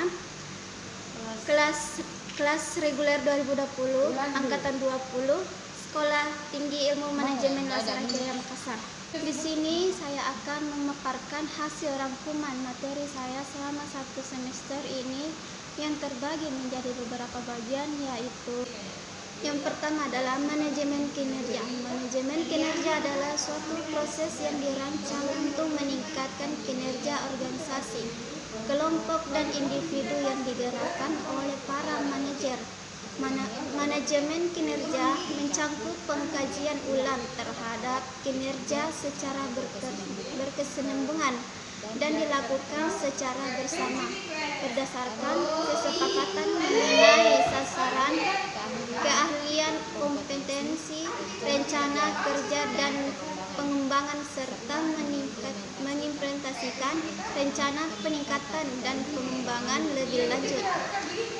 selanjutnya kelas reguler 2020 angkatan 20 Sekolah Tinggi Ilmu Manajemen Lasaran Jaya Makassar. Di sini saya akan memaparkan hasil rangkuman materi saya selama 1 semester ini yang terbagi menjadi beberapa bagian, yaitu yang pertama adalah manajemen kinerja. Manajemen kinerja adalah suatu proses yang dirancang untuk meningkatkan kinerja organisasi, kelompok, dan individu yang digerakkan oleh para manajer. Manajemen kinerja mencakup pengkajian ulang terhadap kinerja secara berkesinambungan dan dilakukan secara bersama berdasarkan kesepakatan mengenai sasaran, keahlian, kompetensi, rencana kerja, dan pengembangan serta mengimplementasikan rencana peningkatan dan pengembangan lebih lanjut.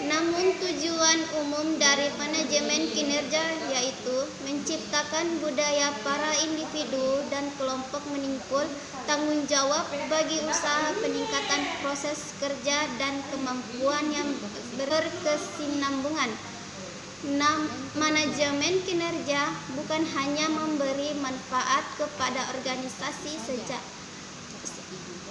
Namun tujuan umum dari manajemen kinerja yaitu menciptakan budaya para individu dan kelompok memikul tanggung jawab bagi usaha peningkatan proses kerja dan kemampuan yang berkesinambungan. Manajemen kinerja bukan hanya memberi manfaat kepada organisasi saja,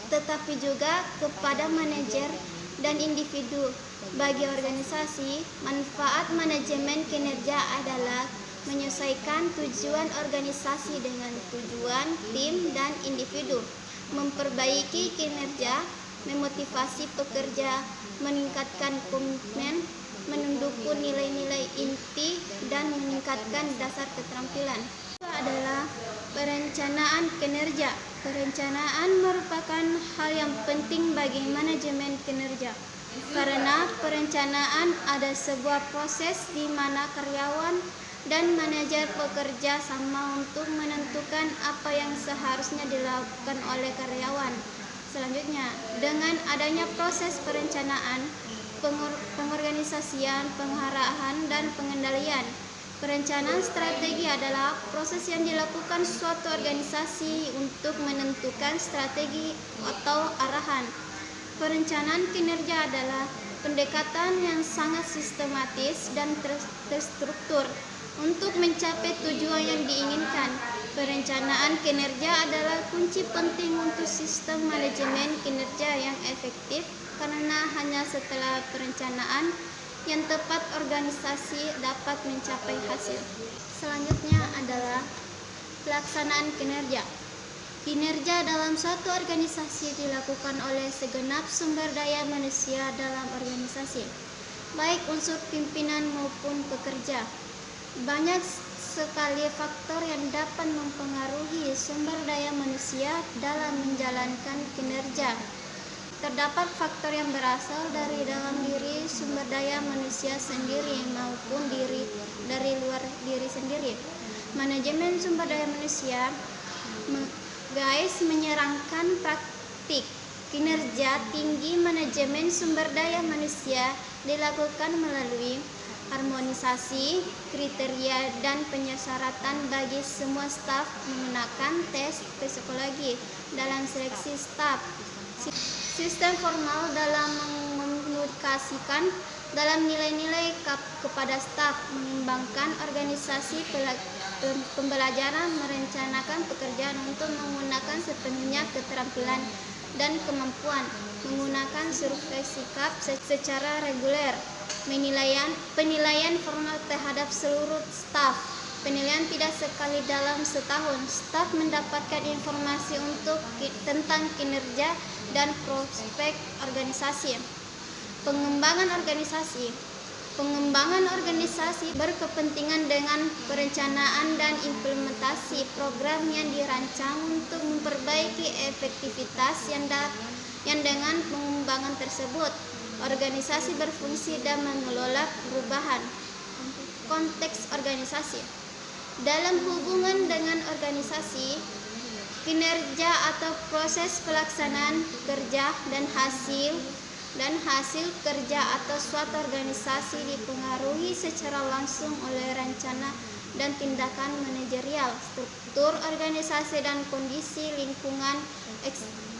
tetapi juga kepada manajer dan individu. Bagi organisasi, manfaat manajemen kinerja adalah menyesuaikan tujuan organisasi dengan tujuan tim dan individu, memperbaiki kinerja, memotivasi pekerja, meningkatkan komitmen, mendukung nilai-nilai inti, dan meningkatkan dasar keterampilan. Itu adalah perencanaan kinerja. Perencanaan merupakan hal yang penting bagi manajemen kinerja, karena perencanaan ada sebuah proses di mana karyawan dan manajer bekerja sama untuk menentukan apa yang seharusnya dilakukan oleh karyawan. Selanjutnya, dengan adanya proses perencanaan, pengorganisasian, pengarahan, dan pengendalian. Perencanaan strategi adalah proses yang dilakukan suatu organisasi untuk menentukan strategi atau arahan. Perencanaan kinerja adalah pendekatan yang sangat sistematis dan terstruktur untuk mencapai tujuan yang diinginkan. Perencanaan kinerja adalah kunci penting untuk sistem manajemen kinerja yang efektif, karena hanya setelah perencanaan yang tepat organisasi dapat mencapai hasil. Selanjutnya adalah pelaksanaan kinerja. Kinerja dalam suatu organisasi dilakukan oleh segenap sumber daya manusia dalam organisasi, baik unsur pimpinan maupun pekerja. Banyak sekali faktor yang dapat mempengaruhi sumber daya manusia dalam menjalankan kinerja. Terdapat faktor yang berasal dari dalam diri sumber daya manusia sendiri maupun dari luar diri sendiri. Manajemen sumber daya manusia menyerangkan praktik kinerja tinggi. Manajemen sumber daya manusia dilakukan melalui harmonisasi kriteria dan pensyaratan bagi semua staf, menggunakan tes psikologi dalam seleksi staf, sistem formal dalam mengkomunikasikan dalam nilai-nilai kepada staf, mengembangkan organisasi pembelajaran, merencanakan pekerjaan untuk menggunakan sepenuhnya keterampilan dan kemampuan, menggunakan survei sikap secara reguler, penilaian formal terhadap seluruh staf, penilaian tidak sekali dalam setahun. Staf mendapatkan informasi tentang kinerja dan prospek organisasi. Pengembangan organisasi berkepentingan dengan perencanaan dan implementasi program yang dirancang untuk memperbaiki efektivitas yang dengan pengembangan tersebut organisasi berfungsi dan mengelola perubahan. Konteks organisasi. Dalam hubungan dengan organisasi, kinerja atau proses pelaksanaan kerja dan hasil kerja atau suatu organisasi dipengaruhi secara langsung oleh rencana dan tindakan manajerial, struktur organisasi, dan kondisi lingkungan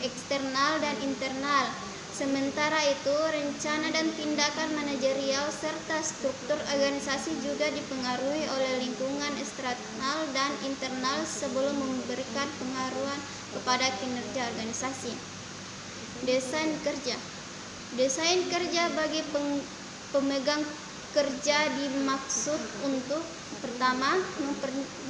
eksternal dan internal. Sementara itu, rencana dan tindakan manajerial serta struktur organisasi juga dipengaruhi oleh lingkungan eksternal dan internal sebelum memberikan pengaruhan kepada kinerja organisasi. Desain kerja. Desain kerja bagi pemegang kerja dimaksud untuk pertama,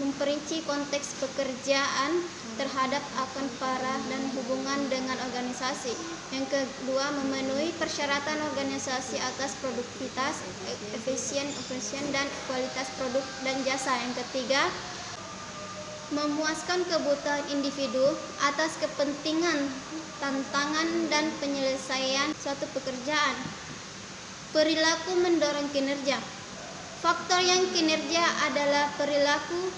memperinci konteks pekerjaan terhadap akan para dan hubungan dengan organisasi. Yang kedua, memenuhi persyaratan organisasi atas produktivitas, efisien dan kualitas produk dan jasa. Yang ketiga, memuaskan kebutuhan individu atas kepentingan, tantangan, dan penyelesaian suatu pekerjaan. Perilaku mendorong kinerja. Faktor yang kinerja adalah perilaku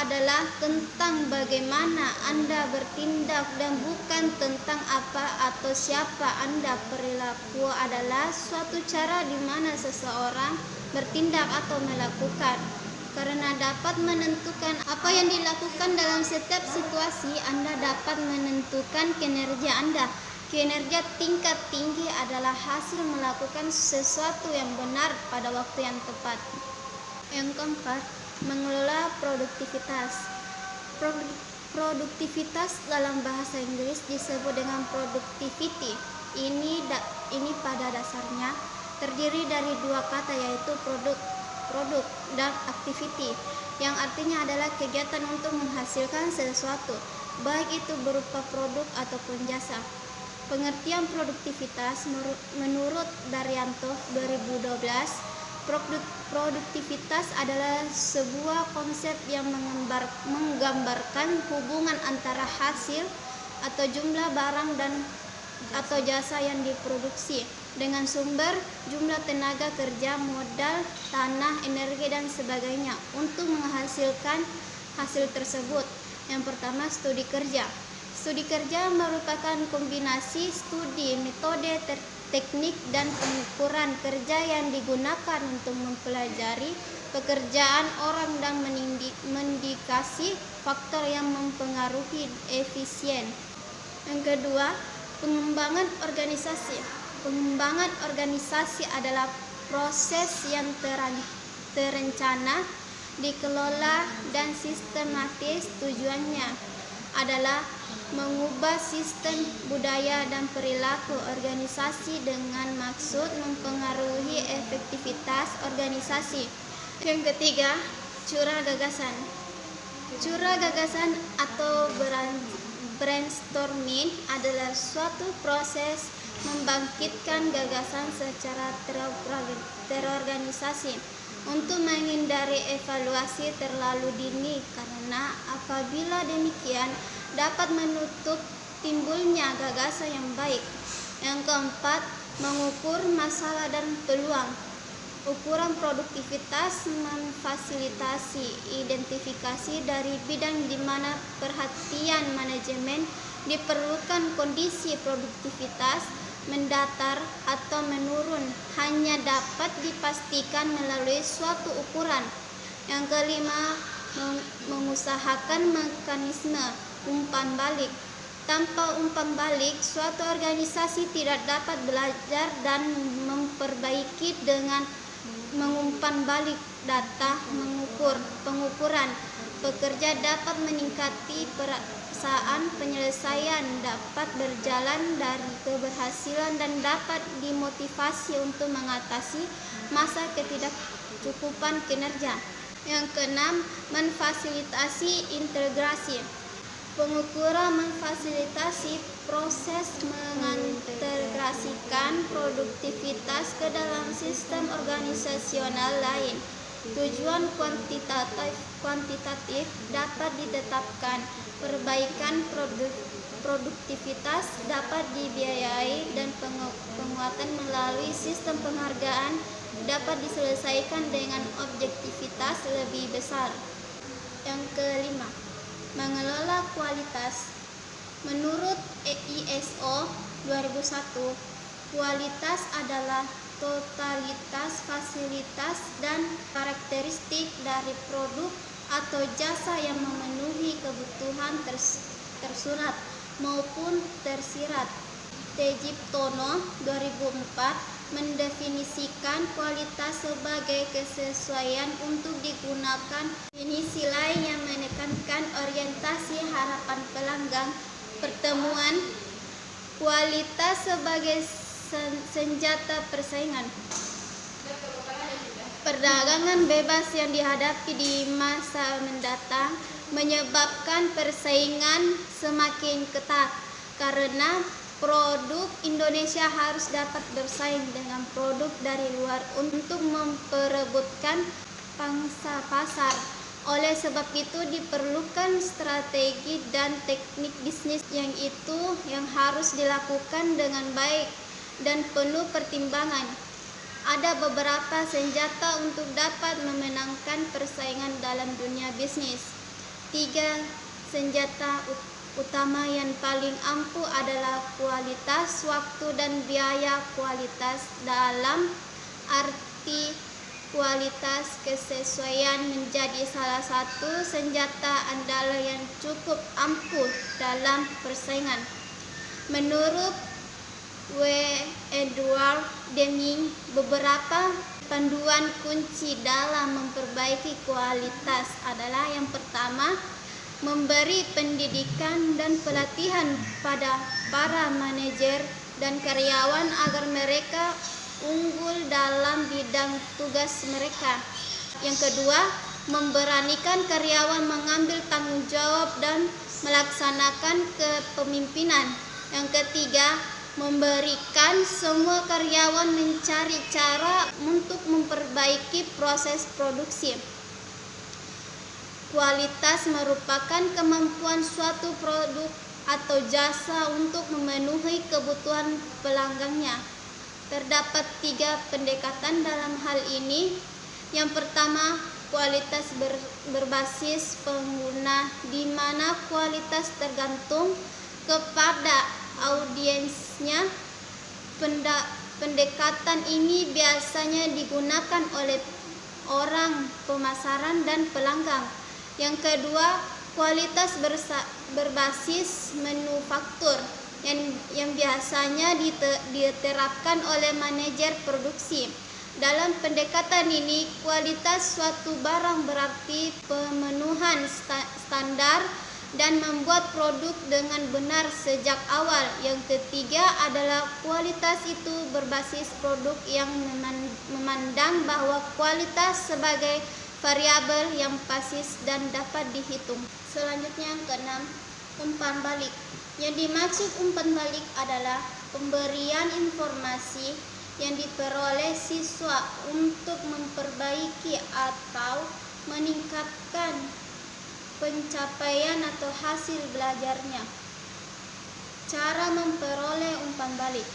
adalah tentang bagaimana Anda bertindak dan bukan tentang apa atau siapa Anda. Perilaku adalah suatu cara di mana seseorang bertindak atau melakukan. Karena dapat menentukan apa yang dilakukan dalam setiap situasi, Anda dapat menentukan kinerja Anda. Kinerja tingkat tinggi adalah hasil melakukan sesuatu yang benar pada waktu yang tepat. Yang keempat, mengelola produktivitas. Produktivitas dalam bahasa Inggris disebut dengan productivity. Ini pada dasarnya terdiri dari dua kata, yaitu produk dan activity, yang artinya adalah kegiatan untuk menghasilkan sesuatu, baik itu berupa produk ataupun jasa. Pengertian produktivitas menurut Daryanto 2012, produktivitas adalah sebuah konsep yang menggambarkan hubungan antara hasil atau jumlah barang atau jasa yang diproduksi dengan sumber, jumlah tenaga kerja, modal, tanah, energi, dan sebagainya untuk menghasilkan hasil tersebut. Yang pertama, studi kerja. Studi kerja merupakan kombinasi studi, metode, teknik, dan pengukuran kerja yang digunakan untuk mempelajari pekerjaan orang dan mendikasi faktor yang mempengaruhi efisien. Yang kedua, pengembangan organisasi. Pengembangan organisasi adalah proses yang terencana, dikelola, dan sistematis. Tujuannya adalah mengubah sistem, budaya, dan perilaku organisasi dengan maksud mempengaruhi efektivitas organisasi. Yang ketiga, curah gagasan. Curah gagasan atau brainstorming adalah suatu proses membangkitkan gagasan secara terorganisasi untuk menghindari evaluasi terlalu dini, karena apabila demikian dapat menutup timbulnya gagasan yang baik. Yang keempat, mengukur masalah dan peluang. Ukuran produktivitas memfasilitasi identifikasi dari bidang di mana perhatian manajemen diperlukan. Kondisi produktivitas mendatar atau menurun hanya dapat dipastikan melalui suatu ukuran. Yang kelima, mengusahakan mekanisme umpan balik. Tanpa umpan balik, suatu organisasi tidak dapat belajar dan memperbaiki. Dengan mengumpan balik data pengukuran, pekerja dapat meningkati perasaan penyelesaian, dapat berjalan dari keberhasilan, dan dapat dimotivasi untuk mengatasi masa ketidakcukupan kinerja. Yang keenam, memfasilitasi integrasi. Pengukuran memfasilitasi proses mengintegrasikan produktivitas ke dalam sistem organisasional lain. Tujuan kuantitatif dapat ditetapkan. Perbaikan produktivitas dapat dibiayai, dan penguatan melalui sistem penghargaan dapat diselesaikan dengan objektivitas lebih besar. Yang kelima, mengelola kualitas. Menurut ISO 2001, kualitas adalah totalitas fasilitas dan karakteristik dari produk atau jasa yang memenuhi kebutuhan tersurat maupun tersirat. Tejiptono 2004 mendefinisikan kualitas sebagai kesesuaian untuk digunakan. Definisi lain yang menekankan orientasi harapan pelanggan. Pertemuan kualitas sebagai senjata persaingan. Perdagangan bebas yang dihadapi di masa mendatang menyebabkan persaingan semakin ketat karena produk Indonesia harus dapat bersaing dengan produk dari luar untuk memperebutkan pangsa pasar. Oleh sebab itu diperlukan strategi dan teknik bisnis yang harus dilakukan dengan baik dan penuh pertimbangan. Ada beberapa senjata untuk dapat memenangkan persaingan dalam dunia bisnis. 3 senjata utama yang paling ampuh adalah kualitas, waktu, dan biaya. Kualitas dalam arti kualitas kesesuaian menjadi salah satu senjata andalan yang cukup ampuh dalam persaingan. Menurut W. Edward Deming, beberapa panduan kunci dalam memperbaiki kualitas adalah: yang pertama, memberi pendidikan dan pelatihan pada para manajer dan karyawan agar mereka unggul dalam bidang tugas mereka. Yang kedua, memberanikan karyawan mengambil tanggung jawab dan melaksanakan kepemimpinan. Yang ketiga, memberikan semua karyawan mencari cara untuk memperbaiki proses produksi. Kualitas merupakan kemampuan suatu produk atau jasa untuk memenuhi kebutuhan pelanggannya. Terdapat 3 pendekatan dalam hal ini. Yang pertama, kualitas berbasis pengguna, di mana kualitas tergantung kepada audiensnya. Pendekatan ini biasanya digunakan oleh orang pemasaran dan pelanggan. Yang kedua, kualitas berbasis manufaktur yang biasanya diterapkan oleh manajer produksi. Dalam pendekatan ini, kualitas suatu barang berarti pemenuhan standar dan membuat produk dengan benar sejak awal. Yang ketiga adalah kualitas itu berbasis produk yang memandang bahwa kualitas sebagai variabel yang pasti dan dapat dihitung. Selanjutnya yang keenam, umpan balik. Yang dimaksud umpan balik adalah pemberian informasi yang diperoleh siswa untuk memperbaiki atau meningkatkan pencapaian atau hasil belajarnya. Cara memperoleh umpan balik.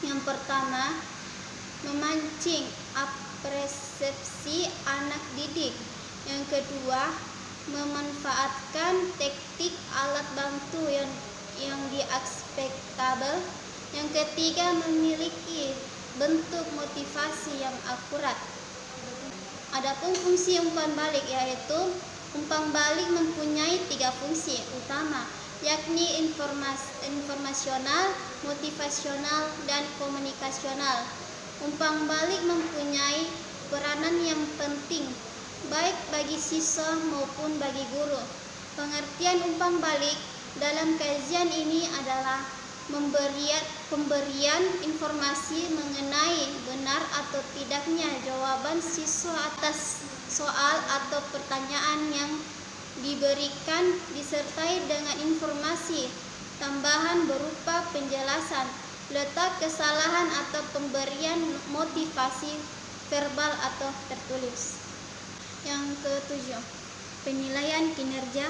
Yang pertama, memancing apresiasi anak didik. Yang kedua, memanfaatkan teknik alat bantu yang diekspektabel. Yang ketiga, memiliki bentuk motivasi yang akurat. Adapun fungsi umpan balik, yaitu umpan balik mempunyai 3 fungsi utama, yakni informasional, motivasional, dan komunikasional. Umpan balik mempunyai peranan yang penting baik bagi siswa maupun bagi guru. Pengertian umpan balik dalam kajian ini adalah pemberian informasi mengenai benar atau tidaknya jawaban siswa atas soal atau pertanyaan yang diberikan, disertai dengan informasi tambahan berupa penjelasan letak kesalahan atau pemberian motivasi verbal atau tertulis. Yang ketujuh, penilaian kinerja.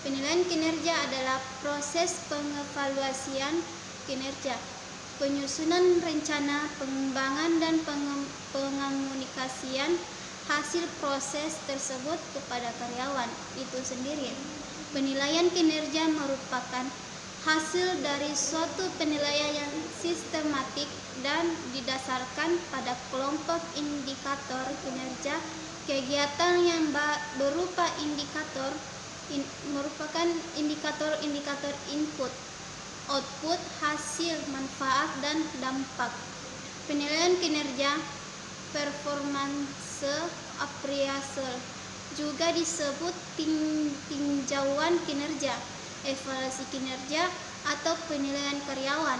Penilaian kinerja adalah proses pengevaluasian kinerja, penyusunan rencana, pengembangan, dan pengomunikasian hasil proses tersebut kepada karyawan itu sendiri. Penilaian kinerja merupakan hasil dari suatu penilaian yang sistematik dan didasarkan pada kelompok indikator kinerja. Kegiatan yang berupa merupakan indikator-indikator input output, hasil, manfaat, dan dampak. Penilaian kinerja performance appraisal juga disebut tinjauan kinerja, evaluasi kinerja, atau penilaian karyawan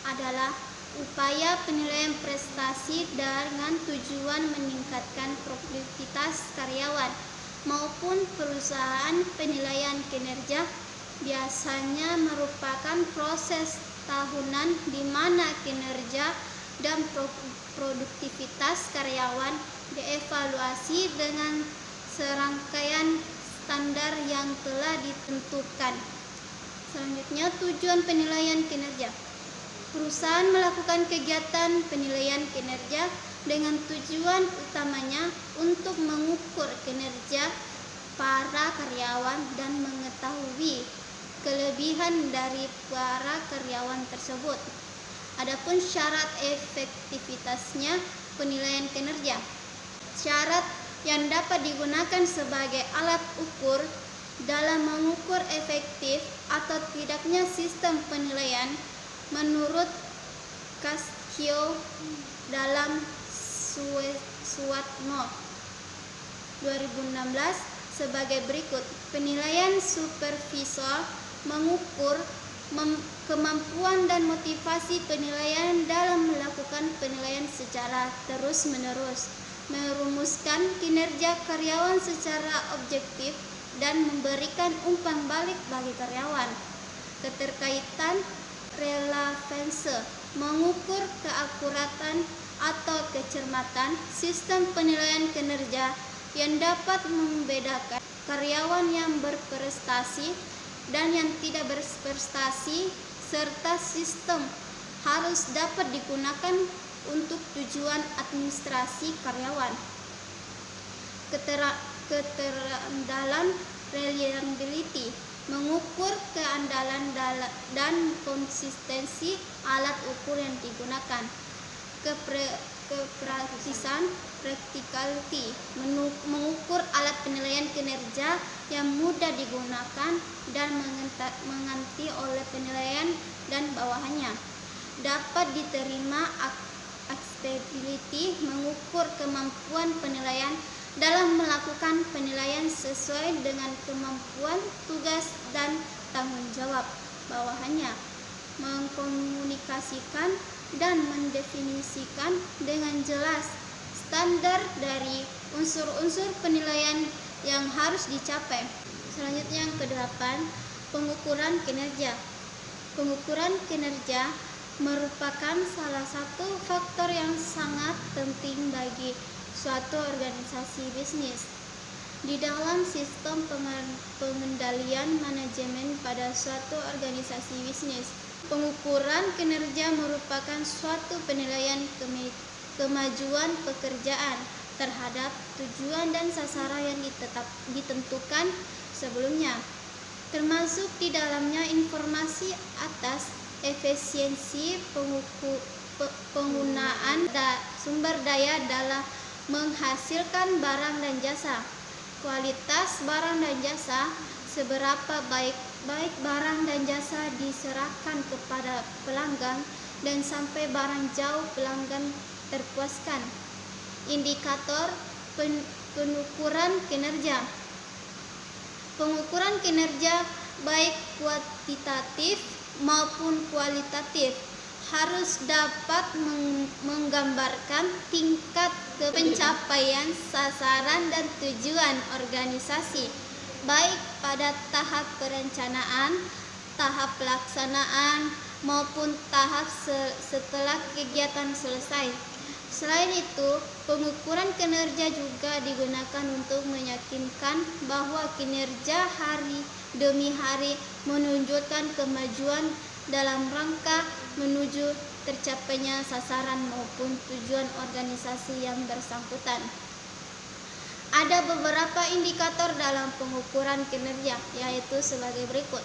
adalah upaya penilaian prestasi dengan tujuan meningkatkan produktivitas karyawan maupun perusahaan. Penilaian kinerja biasanya merupakan proses tahunan di mana kinerja dan produktivitas karyawan dievaluasi dengan serangkaian standar yang telah ditentukan. Selanjutnya, tujuan penilaian kinerja. Perusahaan melakukan kegiatan penilaian kinerja dengan tujuan utamanya untuk mengukur kinerja para karyawan dan mengetahui kelebihan dari para karyawan tersebut. Adapun syarat efektivitasnya penilaian kinerja. Syarat yang dapat digunakan sebagai alat ukur dalam mengukur efektif atau tidaknya sistem penilaian menurut Cascio dalam Suatno 2016 sebagai berikut. Penilaian supervisor mengukur kemampuan dan motivasi penilaian dalam melakukan penilaian secara terus-menerus, merumuskan kinerja karyawan secara objektif, dan memberikan umpan balik bagi karyawan. Keterkaitan relevansi mengukur keakuratan atau kecermatan sistem penilaian kinerja yang dapat membedakan karyawan yang berprestasi dan yang tidak berprestasi, serta sistem harus dapat digunakan untuk tujuan administrasi karyawan. Keterandalan reliability mengukur keandalan dan konsistensi alat ukur yang digunakan. Kepraktisan practicality mengukur alat penilaian kinerja yang mudah digunakan dan mengerti oleh penilaian dan bawahannya. Dapat diterima acceptability mengukur kemampuan penilaian dalam melakukan penilaian sesuai dengan kemampuan, tugas, dan tanggung jawab bawahannya. Mengkomunikasikan dan mendefinisikan dengan jelas standar dari unsur-unsur penilaian yang harus dicapai. Selanjutnya yang ke-8, pengukuran kinerja. Pengukuran kinerja merupakan salah satu faktor yang sangat penting bagi suatu organisasi bisnis. Di dalam sistem pengendalian manajemen pada suatu organisasi bisnis, pengukuran kinerja merupakan suatu penilaian kemajuan pekerjaan terhadap tujuan dan sasaran yang ditentukan sebelumnya, termasuk di dalamnya informasi atas efisiensi penggunaan sumber daya dalam menghasilkan barang dan jasa, kualitas barang dan jasa, seberapa baik barang dan jasa diserahkan kepada pelanggan, dan sampai barang jauh pelanggan terpuaskan. Indikator pengukuran kinerja. Pengukuran kinerja baik kuantitatif maupun kualitatif harus dapat menggambarkan tingkat pencapaian sasaran dan tujuan organisasi, baik pada tahap perencanaan, tahap pelaksanaan, maupun tahap setelah kegiatan selesai. Selain itu, pengukuran kinerja juga digunakan untuk meyakinkan bahwa kinerja hari demi hari menunjukkan kemajuan dalam rangka menuju tercapainya sasaran maupun tujuan organisasi yang bersangkutan. Ada beberapa indikator dalam pengukuran kinerja, yaitu sebagai berikut.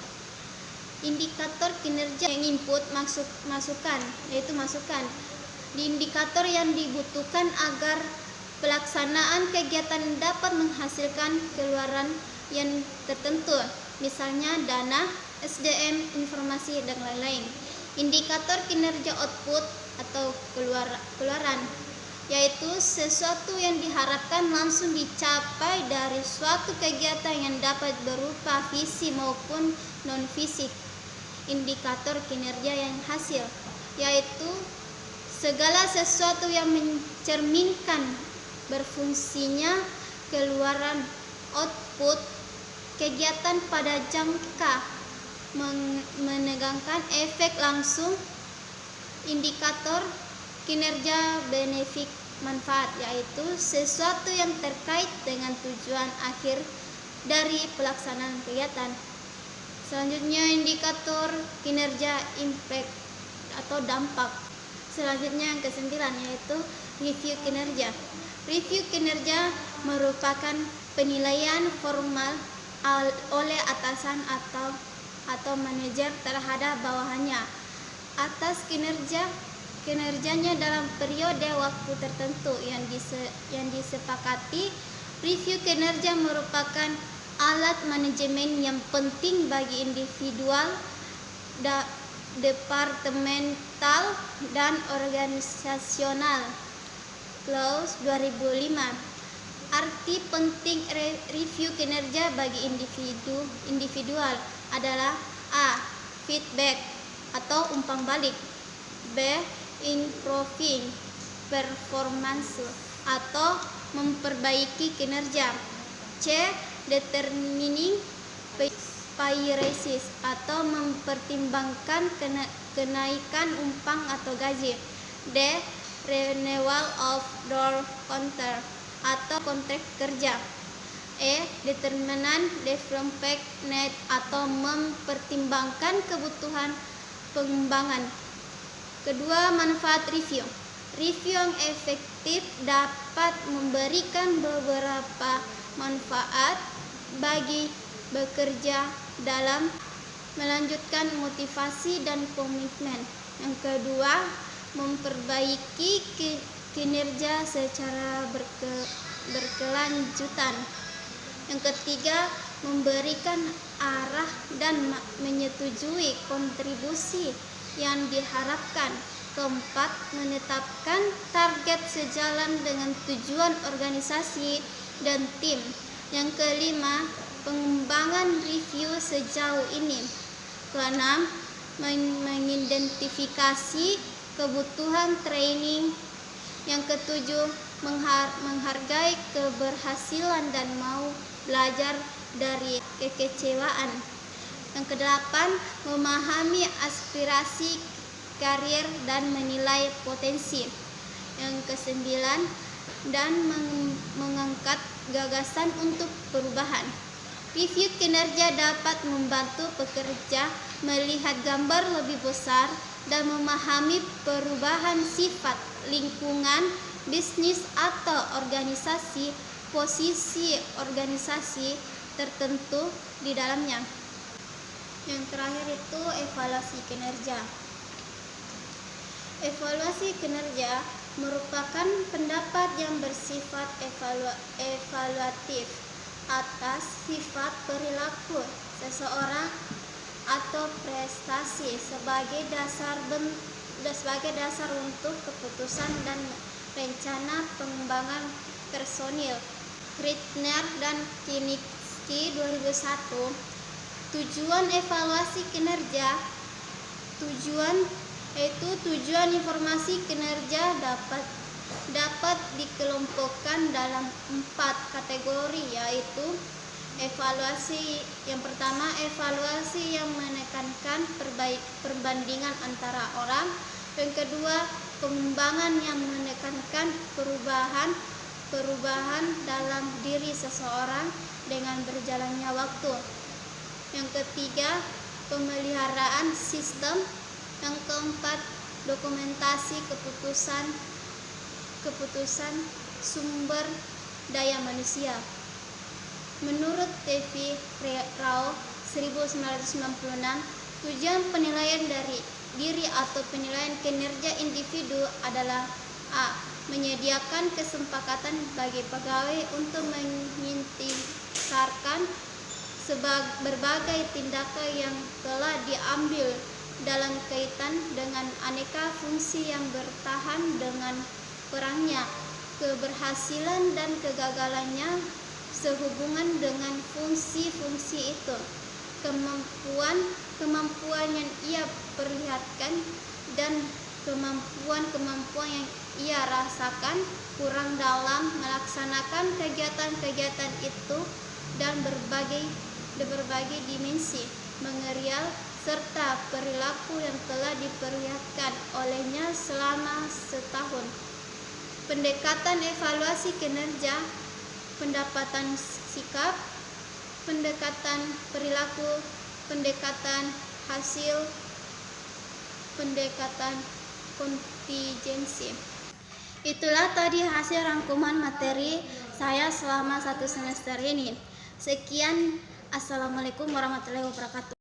Indikator kinerja yang input masukan. Di indikator yang dibutuhkan agar pelaksanaan kegiatan dapat menghasilkan keluaran yang tertentu, misalnya dana, SDM, informasi, dan lain-lain. Indikator kinerja output atau keluaran, yaitu sesuatu yang diharapkan langsung dicapai dari suatu kegiatan yang dapat berupa fisik maupun non-fisik. Indikator kinerja yang hasil, yaitu segala sesuatu yang mencerminkan berfungsinya keluaran output kegiatan pada jangka menegangkan efek langsung. Indikator kinerja benefit manfaat, yaitu sesuatu yang terkait dengan tujuan akhir dari pelaksanaan kegiatan. Selanjutnya indikator kinerja impact atau dampak. Selanjutnya yang ke-9 yaitu review kinerja. Review kinerja merupakan penilaian formal oleh atasan atau manajer terhadap bawahannya atas kinerjanya dalam periode waktu tertentu yang disepakati. Review kinerja merupakan alat manajemen yang penting bagi individual, departemental, dan organisasional. Clause 2005. Arti penting review kinerja bagi individual adalah A. Feedback atau umpan balik, B. Improving performance atau memperbaiki kinerja, C. Determining pay-raises atau mempertimbangkan kenaikan upah atau gaji, D. Renewal of door contract atau kontrak kerja, E. Determinant development need atau mempertimbangkan kebutuhan pengembangan. Kedua, manfaat review. Review yang efektif dapat memberikan beberapa manfaat bagi bekerja dalam melanjutkan motivasi dan komitmen. Yang kedua, memperbaiki kinerja secara berkelanjutan. Yang ketiga, memberikan arah dan menyetujui kontribusi yang diharapkan. Keempat, menetapkan target sejalan dengan tujuan organisasi dan tim. Yang kelima, pengembangan review sejauh ini. Keenam, mengidentifikasi kebutuhan training. Yang ketujuh, menghargai keberhasilan dan mau belajar dari kekecewaan. Yang kedelapan, memahami aspirasi karir dan menilai potensi. Yang kesembilan, dan mengangkat gagasan untuk perubahan. Review kinerja dapat membantu pekerja melihat gambar lebih besar dan memahami perubahan sifat lingkungan, bisnis atau organisasi, posisi organisasi tertentu di dalamnya. Yang terakhir itu evaluasi kinerja. Evaluasi kinerja merupakan pendapat yang bersifat evaluatif atas sifat perilaku seseorang atau prestasi sebagai dasar untuk keputusan dan rencana pengembangan personil. Krittner dan Kinitsky 2001. Tujuan evaluasi kinerja. Tujuan informasi kinerja dapat dikelompokkan dalam 4 kategori, yaitu evaluasi. Yang pertama, evaluasi yang menekankan perbandingan antara orang. Yang kedua, pengembangan yang menekankan perubahan dalam diri seseorang dengan berjalannya waktu. Yang ketiga, pemeliharaan sistem. Yang keempat, dokumentasi keputusan sumber daya manusia. Menurut Tevi Rao 1996, tujuan penilaian dari diri atau penilaian kinerja individu adalah A. Menyediakan kesempatan bagi pegawai untuk mengintisarkan berbagai tindakan yang telah diambil dalam kaitan dengan aneka fungsi yang bertahan dengan perangnya, keberhasilan dan kegagalannya sehubungan dengan fungsi-fungsi itu, kemampuan yang ia perlihatkan dan kemampuan yang ia rasakan kurang dalam melaksanakan kegiatan-kegiatan itu dan berbagai dimensi managerial serta perilaku yang telah diperlihatkan olehnya selama setahun. Pendekatan evaluasi kinerja, pendapatan sikap, pendekatan perilaku, pendekatan hasil, pendekatan kontingensi. Itulah tadi hasil rangkuman materi saya selama 1 semester ini. Sekian, assalamualaikum warahmatullahi wabarakatuh.